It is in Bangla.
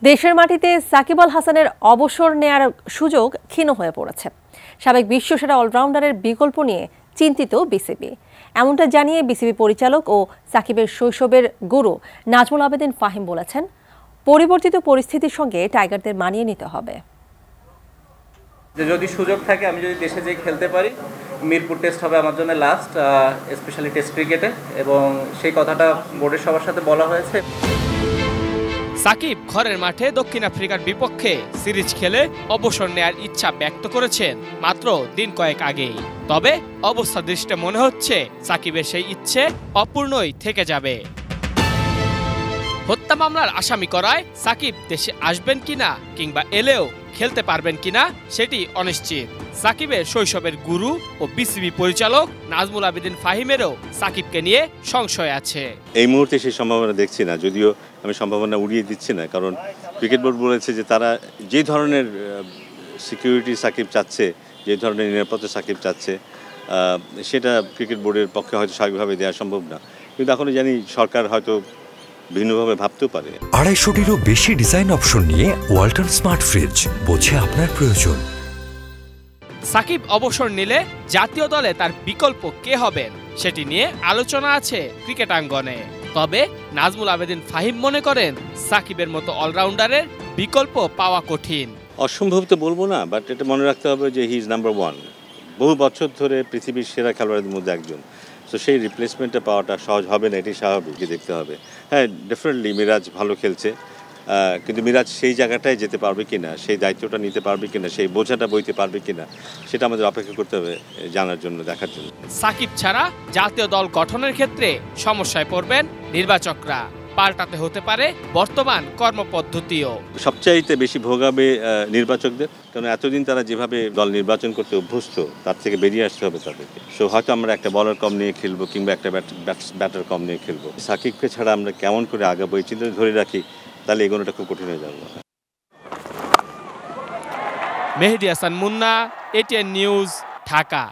দেশের মাটিতে সাকিব আল হাসানের অবসর নেয়ার সুযোগ ক্ষীণ হয়ে পড়েছে। সাবেক বিশ্বসেরা অলরাউন্ডারের বিকল্প নিয়ে চিন্তিত বিসিবি। এমনটা জানিয়ে বিসিবি পরিচালক ও সাকিবের শৈশবের গুরু নাজমুল আবেদিন ফাহিম বলেছেন, পরিবর্তিত পরিস্থিতির সঙ্গে টাইগারদের মানিয়ে নিতে হবে। যদি সুযোগ থাকে, আমি যদি দেশে যেয়ে খেলতে পারি, মিরপুর টেস্ট হবে আমার জন্য লাস্ট, স্পেশালি টেস্ট ক্রিকেটে, এবং সেই কথাটা বোর্ডের সবার সাথে বলা হয়েছে। সাকিব ঘরের মাঠে দক্ষিণ আফ্রিকার বিপক্ষে সিরিজ খেলে অবসর নেয়ার ইচ্ছা ব্যক্ত করেছেন মাত্র দিন কয়েক আগেই। তবে অবস্থা দৃষ্টে মনে হচ্ছে সাকিবের সেই ইচ্ছে অপূর্ণই থেকে যাবে। হত্যা মামলার আসামি করায় সাকিব দেশে আসবেন কিনা কিংবা এলেও খেলতে পারবেন কিনা সেটি অনিশ্চিত। সাকিবের শৈশবের গুরু ও বিসিবি পরিচালক নাজমুল আবেদিন ফাহিমেরও সাকিবকে নিয়ে সংশয় আছে। এই মুহূর্তে সেই সম্ভাবনা দেখছি না, যদিও আমি সম্ভাবনা উড়িয়ে দিচ্ছি না, কারণ ক্রিকেট বোর্ড বলেছে যে তারা যে ধরনের সিকিউরিটি সাকিব চাচ্ছে, যে ধরনের নিরাপত্তা সাকিব চাচ্ছে, সেটা ক্রিকেট বোর্ডের পক্ষে হয়তো স্বাভাবিকভাবে দেওয়া সম্ভব না। কিন্তু এখনো জানি সরকার হয়তো ভিন্নভাবে ভাবতেও পারে। 250-টিরও বেশি ডিজাইন অপশন নিয়ে ওয়ালটন স্মার্ট ফ্রিজ, বোঝে আপনার প্রয়োজন। সাকিব অবসর নিলে জাতীয় দলে তার বিকল্প কে হবেন সেটি নিয়ে আলোচনা আছে ক্রিকেট আঙ্গনে। তবে নাজমুল আবেদিন ফাহিম মনে করেন সাকিবের মতো অলরাউন্ডারের বিকল্প পাওয়া কঠিন। অসম্ভব তো বলবো না, বাট এটা মনে রাখতে হবে যে হি ইজ নাম্বার 1। বহু বছর ধরে পৃথিবীর সেরা খেলোয়াড়দের মধ্যে একজন। তো সেই রিপ্লেসমেন্টটা পাওয়াটা সহজ হবে না, এটি স্বাভাবিকই দেখতে হবে। হ্যাঁ, ডেফিনেটলি মিরাজ ভালো খেলছে, কিন্তু মিরাজ সেই জায়গাটায় যেতে পারবে কিনা, সেই দায়িত্বটা নিতে পারবে কিনা, সেই বোঝাটা বইতে পারবে কিনা, সেটা আমাদের অপেক্ষা করতে হবে জানার জন্য, দেখার জন্য। সাকিব ছাড়া জাতীয় দল গঠনের ক্ষেত্রে সমস্যায় পড়বেন নির্বাচকরা। পাল্টাতে হতে পারে বর্তমান কর্মপদ্ধতিও। সবচাইতে বেশি ভোগাবে নির্বাচকদের, কারণ এতদিন তারা যেভাবে দল নির্বাচন করতে অভ্যস্ত, তার থেকে বেরিয়ে আসতে হবে তাদেরকে। সো হয়তো আমরা একটা বলার কম নিয়ে খেলবো কিংবা একটা ব্যাটার কম নিয়ে খেলবো। সাকিবকে ছাড়া আমরা কেমন করে আগাবো এই চিন্তা ধরে রাখি, তাহলে এগোনোটা খুব কঠিন হয়ে যাবে। মেহেদী হাসান মুন্না, এটিএন নিউজ, ঢাকা।